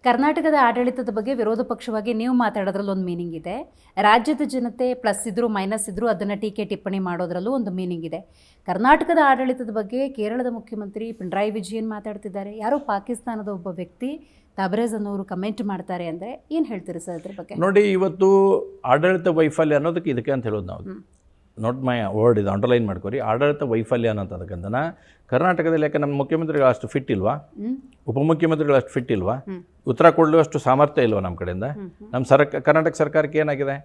ಕರ್ನಾಟಕದ ಆಡಳಿತದ ಬಗ್ಗೆ ವಿರೋಧ ಪಕ್ಷವಾಗಿ ನೀವು ಮಾತಾಡೋದ್ರಲ್ಲಿ ಒಂದು ಮೀನಿಂಗ್ ಇದೆ. ರಾಜ್ಯದ ಜನತೆ ಪ್ಲಸ್ ಇದ್ದರೂ ಮೈನಸ್ ಇದ್ದರೂ ಅದನ್ನು ಟೀಕೆ ಟಿಪ್ಪಣಿ ಮಾಡೋದ್ರಲ್ಲೂ ಒಂದು ಮೀನಿಂಗ್ ಇದೆ. ಕರ್ನಾಟಕದ ಆಡಳಿತದ ಬಗ್ಗೆ ಕೇರಳದ ಮುಖ್ಯಮಂತ್ರಿ ಪಿಣರಾಯಿ ವಿಜಯನ್ ಮಾತಾಡ್ತಿದ್ದಾರೆ. ಯಾರೋ ಪಾಕಿಸ್ತಾನದ ಒಬ್ಬ ವ್ಯಕ್ತಿ ತಬರೇಜ್ ಅನ್ನೋರು ಕಮೆಂಟ್ ಮಾಡ್ತಾರೆ ಅಂದರೆ ಏನು ಹೇಳ್ತೀರಿ ಸರ್ ಅದ್ರ ಬಗ್ಗೆ? ನೋಡಿ, ಇವತ್ತು ಆಡಳಿತ ವೈಫಲ್ಯ ಅನ್ನೋದಕ್ಕೆ ಇದಕ್ಕೆ ಅಂತ ಹೇಳೋದು ನಾವು. ನಾಟ್ ಮೈ ವರ್ಡ್, ಇದು ಅಂಡರ್ಲೈನ್ ಮಾಡ್ಕೊರಿ. ಆಡಳಿತ ವೈಫಲ್ಯ ಅನ್ನೋದಕ್ಕಂತನ ಕರ್ನಾಟಕದಲ್ಲಿ ಯಾಕೆ ನಮ್ಮ ಮುಖ್ಯಮಂತ್ರಿಗಳು ಅಷ್ಟು ಫಿಟ್ ಇಲ್ವಾ, ಉಪಮುಖ್ಯಮಂತ್ರಿಗಳು ಅಷ್ಟು ಫಿಟ್ ಇಲ್ವಾ, ಉತ್ತರ ಕೊಡಲು ಸಾಮರ್ಥ್ಯ ಇಲ್ವಾ ನಮ್ಮ ಕಡೆಯಿಂದ? ನಮ್ಮ ಕರ್ನಾಟಕ ಸರ್ಕಾರಕ್ಕೆ ಏನಾಗಿದೆ?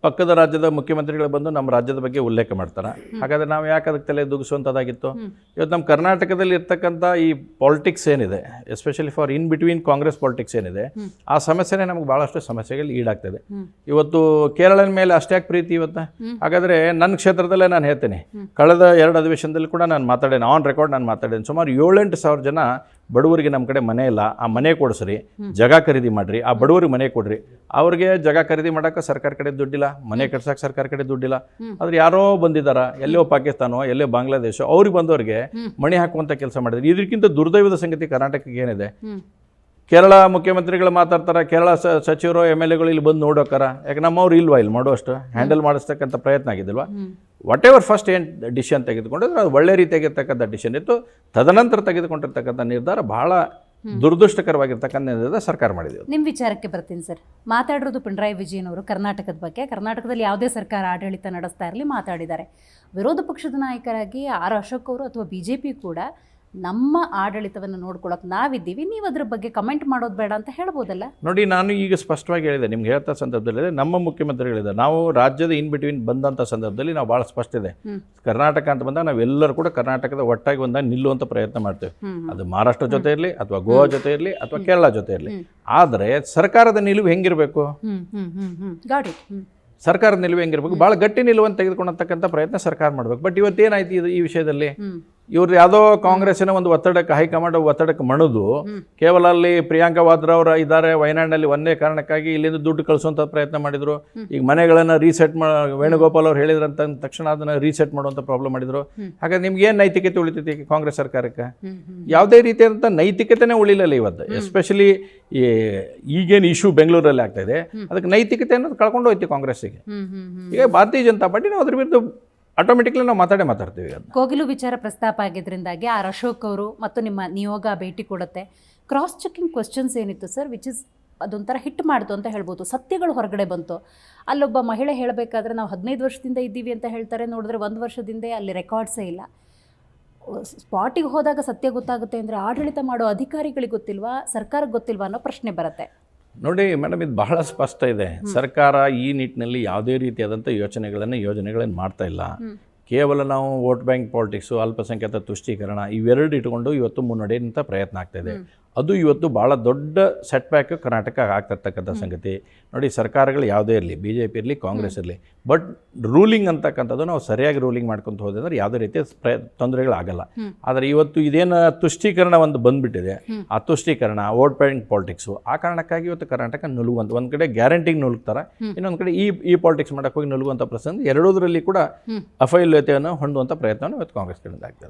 ಪಕ್ಕದ ರಾಜ್ಯದ ಮುಖ್ಯಮಂತ್ರಿಗಳು ಬಂದು ನಮ್ಮ ರಾಜ್ಯದ ಬಗ್ಗೆ ಉಲ್ಲೇಖ ಮಾಡ್ತಾರೆ. ಹಾಗಾದರೆ ನಾವು ಯಾಕೆ ಅದಕ್ಕೆ ತಲೆ ದುಗಿಸುವಂಥದ್ದಾಗಿತ್ತು? ಇವತ್ತು ನಮ್ಮ ಕರ್ನಾಟಕದಲ್ಲಿ ಇರ್ತಕ್ಕಂಥ ಈ ಪಾಲಿಟಿಕ್ಸ್ ಏನಿದೆ, especially for in between Congress politics ಏನಿದೆ, ಆ ಸಮಸ್ಯೆನೇ ನಮಗೆ ಭಾಳಷ್ಟು ಸಮಸ್ಯೆಗಳು ಈಡಾಗ್ತದೆ. ಇವತ್ತು ಕೇರಳದ ಮೇಲೆ ಅಷ್ಟ್ಯಾಕೆ ಪ್ರೀತಿ ಇವತ್ತು? ಹಾಗಾದರೆ ನನ್ನ ಕ್ಷೇತ್ರದಲ್ಲೇ ನಾನು ಹೇಳ್ತೇನೆ, ಕಳೆದ 2 ಅಧಿವೇಶನದಲ್ಲಿ ಕೂಡ ನಾನು ಮಾತಾಡೇನೆ, ಆನ್ ರೆಕಾರ್ಡ್ ನಾನು ಮಾತಾಡೇನೆ. ಸುಮಾರು 7-8 ಸಾವಿರ ಜನ ಬಡವರಿಗೆ ನಮ್ಮ ಕಡೆ ಮನೆ ಇಲ್ಲ, ಆ ಮನೆ ಕೊಡಿಸ್ರಿ, ಜಾಗ ಖರೀದಿ ಮಾಡಿರಿ, ಆ ಬಡವರಿಗೆ ಮನೆ ಕೊಡ್ರಿ. ಅವ್ರಿಗೆ ಜಾಗ ಖರೀದಿ ಮಾಡೋಕೆ ಸರ್ಕಾರ ಕಡೆ ದುಡ್ಡಿಲ್ಲ, ಮನೆ ಕಟ್ಸೋಕೆ ಸರ್ಕಾರ ಕಡೆ ದುಡ್ಡಿಲ್ಲ. ಆದ್ರೆ ಯಾರೋ ಬಂದಿದ್ದಾರ, ಎಲ್ಲೋ ಪಾಕಿಸ್ತಾನೋ ಎಲ್ಲೋ ಬಾಂಗ್ಲಾದೇಶ, ಅವ್ರಿಗೆ ಬಂದವ್ರಿಗೆ ಮಣಿ ಹಾಕುವಂಥ ಕೆಲಸ ಮಾಡಿದ್ರು. ಇದಕ್ಕಿಂತ ದುರ್ದೈವದ ಸಂಗತಿ ಕರ್ನಾಟಕಕ್ಕೆ ಏನಿದೆ? ಕೇರಳ ಮುಖ್ಯಮಂತ್ರಿಗಳು ಮಾತಾಡ್ತಾರೆ, ಕೇರಳ ಸಚಿವರು MLAಗಳು ಇಲ್ಲಿ ಬಂದು ನೋಡೋಕಾರ, ಯಾಕೆ ನಮ್ಮವ್ರು ಇಲ್ವಾ ಇಲ್ಲಿ ಮಾಡೋಷ್ಟು ಹ್ಯಾಂಡಲ್ ಮಾಡಿಸ್ತಕ್ಕಂಥ ಪ್ರಯತ್ನ ಆಗಿದ್ದಿಲ್ವಾ? ವಾಟ್ ಎವರ್ ಫಸ್ಟ್ ಏನು ಡಿಸಿಷನ್ ತೆಗೆದುಕೊಂಡ್ರೆ ಅದು ಒಳ್ಳೆ ರೀತಿಯಾಗಿರ್ತಕ್ಕಂಥ ಡಿಸಿಷನ್ ಇತ್ತು. ತದನಂತರ ತೆಗೆದುಕೊಂಡಿರ್ತಕ್ಕಂಥ ನಿರ್ಧಾರ ಬಹಳ ದುರದೃಷ್ಟಕರವಾಗಿರ್ತಕ್ಕಂಥ ನಿರ್ಧಾರ ಸರ್ಕಾರ ಮಾಡಿದೆ. ನಿಮ್ಮ ವಿಚಾರಕ್ಕೆ ಬರ್ತೀನಿ ಸರ್. ಮಾತಾಡಿರೋದು ಪಿಣರಾಯಿ ವಿಜಯನ್ ಅವರು ಕರ್ನಾಟಕದ ಬಗ್ಗೆ. ಕರ್ನಾಟಕದಲ್ಲಿ ಯಾವುದೇ ಸರ್ಕಾರ ಆಡಳಿತ ನಡೆಸ್ತಾ ಇರಲಿ ಮಾತಾಡಿದ್ದಾರೆ. ವಿರೋಧ ಪಕ್ಷದ ನಾಯಕರಾಗಿ ಆರ್ ಅಶೋಕ್ ಅವರು ಅಥವಾ BJP ಕೂಡ ನಮ್ಮ ಆಡಳಿತವನ್ನು ನೋಡ್ಕೊಳ್ಳೋಕೆ ನಾವಿದ್ದೀವಿ, ನೀವು ಅದ್ರ ಬಗ್ಗೆ ಕಮೆಂಟ್ ಮಾಡೋದು ಬೇಡ ಅಂತ ಹೇಳ್ಬೋದಲ್ಲ? ನೋಡಿ, ನಾನು ಈಗ ಸ್ಪಷ್ಟವಾಗಿ ಹೇಳಿದೆ, ನಿಮ್ಗೆ ಹೇಳ್ತಾ ಸಂದರ್ಭದಲ್ಲಿ ನಮ್ಮ ಮುಖ್ಯಮಂತ್ರಿಗಳಿದ್ದಾರೆ, ನಾವು ರಾಜ್ಯದ ಇನ್ ಬಿಟ್ವೀನ್ ಬಂದಂಥ ಸಂದರ್ಭದಲ್ಲಿ ನಾವು ಭಾಳ ಸ್ಪಷ್ಟ ಇದೆ. ಕರ್ನಾಟಕ ಅಂತ ಬಂದಾಗ ನಾವೆಲ್ಲರೂ ಕೂಡ ಕರ್ನಾಟಕದ ಒಟ್ಟಾಗಿ ಒಂದಾಗ ನಿಲ್ಲುವಂಥ ಪ್ರಯತ್ನ ಮಾಡ್ತೇವೆ. ಅದು ಮಹಾರಾಷ್ಟ್ರ ಜೊತೆ ಇರಲಿ, ಅಥವಾ ಗೋವಾ ಜೊತೆ ಇರಲಿ, ಅಥವಾ ಕೇರಳ ಜೊತೆ ಇರಲಿ. ಆದರೆ ಸರ್ಕಾರದ ನಿಲುವು ಹೆಂಗಿರಬೇಕು? ಸರ್ಕಾರದ ನಿಲುವು ಹೆಂಗಿರ್ಬೇಕು? ಭಾಳ ಗಟ್ಟಿ ನಿಲುವನ್ನು ತೆಗೆದುಕೊಳ್ಳತಕ್ಕಂಥ ಪ್ರಯತ್ನ ಸರ್ಕಾರ ಮಾಡಬೇಕು. ಬಟ್ ಇವತ್ತೇನಾಯ್ತು ಇದು ಈ ವಿಷಯದಲ್ಲಿ? ಇವ್ರು ಯಾವುದೋ ಕಾಂಗ್ರೆಸ್ಸಿನ ಒಂದು ಒತ್ತಡಕ್ಕೆ, ಹೈಕಮಾಂಡ್ ಒತ್ತಡಕ್ಕೆ ಮಣಿದು ಕೇವಲ ಅಲ್ಲಿ ಪ್ರಿಯಾಂಕಾ ವಾದ್ರಾ ಅವರು ಇದ್ದಾರೆ ವಯನಾಡಿನಲ್ಲಿ, ಒಂದೇ ಕಾರಣಕ್ಕಾಗಿ ಇಲ್ಲಿಂದ ದುಡ್ಡು ಕಳಿಸುವಂಥ ಪ್ರಯತ್ನ ಮಾಡಿದ್ರು. ಈಗ ಮನೆಗಳನ್ನು ರೀಸೆಟ್ ವೇಣುಗೋಪಾಲ್ ಅವ್ರು ಹೇಳಿದ್ರಂತ ತಕ್ಷಣ ಅದನ್ನು ರೀಸೆಟ್ ಮಾಡುವಂಥ ಪ್ರಾಬ್ಲಮ್ ಮಾಡಿದ್ರು. ಹಾಗಾದ್ರೆ ನಿಮ್ಗೆ ಏನು ನೈತಿಕತೆ ಉಳಿತೈತಿ ಕಾಂಗ್ರೆಸ್ ಸರ್ಕಾರಕ್ಕೆ? ಯಾವುದೇ ರೀತಿಯಾದಂಥ ನೈತಿಕತೆನೇ ಉಳಿಲಿಲ್ಲ ಇವತ್ತು. ಎಸ್ಪೆಷಲಿ ಈಗೇನು ಇಶ್ಯೂ ಬೆಂಗಳೂರಲ್ಲಿ ಆಗ್ತಾ ಇದೆ, ಅದಕ್ಕೆ ನೈತಿಕತೆ ಅನ್ನೋದು ಕಳ್ಕೊಂಡು ಹೋಯ್ತು ಕಾಂಗ್ರೆಸ್ಸಿಗೆ. ಈಗ ಭಾರತೀಯ ಜನತಾ ಪಾರ್ಟಿ ನಾವು ಅದ್ರ ವಿರುದ್ಧ ಆಟೋಮೆಟಿಕ್ಲಿ ನಾವು ಮಾತಾಡ್ತೀವಿ. ಕೋಗಿಲು ವಿಚಾರ ಪ್ರಸ್ತಾಪ ಆಗಿದ್ದರಿಂದಾಗಿ ಆರ್ ಅಶೋಕ್ ಅವರು ಮತ್ತು ನಿಮ್ಮ ನಿಯೋಗ ಭೇಟಿ ಕೊಡುತ್ತೆ. ಕ್ರಾಸ್ ಚೆಕಿಂಗ್ ಕ್ವಶನ್ಸ್ ಏನಿತ್ತು ಸರ್, ವಿಚ್ ಇಸ್ ಅದೊಂಥರ ಹಿಟ್ ಮಾಡ್ತು ಅಂತ ಹೇಳ್ಬೋದು. ಸತ್ಯಗಳು ಹೊರಗಡೆ ಬಂತು. ಅಲ್ಲೊಬ್ಬ ಮಹಿಳೆ ಹೇಳಬೇಕಾದ್ರೆ ನಾವು 15 ವರ್ಷದಿಂದ ಇದ್ದೀವಿ ಅಂತ ಹೇಳ್ತಾರೆ, ನೋಡಿದ್ರೆ 1 ವರ್ಷದಿಂದ ಅಲ್ಲಿ ರೆಕಾರ್ಡ್ಸೇ ಇಲ್ಲ. ಸ್ಪಾಟಿಗೆ ಹೋದಾಗ ಸತ್ಯ ಗೊತ್ತಾಗುತ್ತೆ ಅಂದರೆ ಆಡಳಿತ ಮಾಡೋ ಅಧಿಕಾರಿಗಳಿಗೆ ಗೊತ್ತಿಲ್ವಾ, ಸರ್ಕಾರಕ್ಕೆ ಗೊತ್ತಿಲ್ವಾ ಅನ್ನೋ ಪ್ರಶ್ನೆ ಬರುತ್ತೆ. ನೋಡಿ ಮೇಡಮ್, ಇದು ಬಹಳ ಸ್ಪಷ್ಟ ಇದೆ. ಸರ್ಕಾರ ಈ ನಿಟ್ಟಿನಲ್ಲಿ ಯಾವುದೇ ರೀತಿಯಾದಂಥ ಯೋಜನೆಗಳನ್ನು ಮಾಡ್ತಾ ಇಲ್ಲ. ಕೇವಲ ನಾವು ವೋಟ್ ಬ್ಯಾಂಕ್ ಪಾಲಿಟಿಕ್ಸು, ಅಲ್ಪಸಂಖ್ಯಾತ ತುಷ್ಟೀಕರಣ ಇವೆರಡು ಇಟ್ಕೊಂಡು ಇವತ್ತು ಮುನ್ನಡೆಯುವಂಥ ಪ್ರಯತ್ನ ಆಗ್ತಾಯಿದೆ. ಅದು ಇವತ್ತು ಭಾಳ ದೊಡ್ಡ ಸೆಟ್ ಬ್ಯಾಕ್ ಕರ್ನಾಟಕ ಆಗ್ತಿರ್ತಕ್ಕಂಥ ಸಂಗತಿ. ನೋಡಿ, ಸರ್ಕಾರಗಳು ಯಾವುದೇ ಇರಲಿ, BJP ಇರಲಿ, ಕಾಂಗ್ರೆಸ್ ಇರಲಿ, ಬಟ್ ರೂಲಿಂಗ್ ಅಂತಕ್ಕಂಥದ್ದು ನಾವು ಸರಿಯಾಗಿ ರೂಲಿಂಗ್ ಮಾಡ್ಕೊತ ಹೋದ್ರೆ ಅಂದರೆ ಯಾವುದೇ ರೀತಿಯ ತೊಂದರೆಗಳಾಗಲ್ಲ. ಆದರೆ ಇವತ್ತು ಇದೇನು ತುಷ್ಟೀಕರಣ ಒಂದು ಬಂದುಬಿಟ್ಟಿದೆ, ಆ ತುಷ್ಟೀಕರಣ, ವೋಟ್ ಬ್ಯಾಂಕ್ ಪಾಲಿಟಿಕ್ಸು, ಆ ಕಾರಣಕ್ಕಾಗಿ ಇವತ್ತು ಕರ್ನಾಟಕ ನುಲುವಂಥ, ಒಂದು ಕಡೆ ಗ್ಯಾರಂಟಿಗೆ ನುಲುಕ್ತಾರೆ, ಇನ್ನೊಂದು ಕಡೆ ಈ ಪಾಲಿಟಿಕ್ಸ್ ಮಾಡೋಕ್ಕೆ ಹೋಗಿ ನುಲುವಂಥ ಪ್ರಸಂಗ, ಎರಡೂದರಲ್ಲಿ ಕೂಡ ಅಫೈಲ್ಯತೆಯನ್ನು ಹೊಂದುವಂಥ ಪ್ರಯತ್ನವನ್ನು ಇವತ್ತು ಕಾಂಗ್ರೆಸ್ ಕಡೆಯಿಂದ ಆಗ್ತದೆ.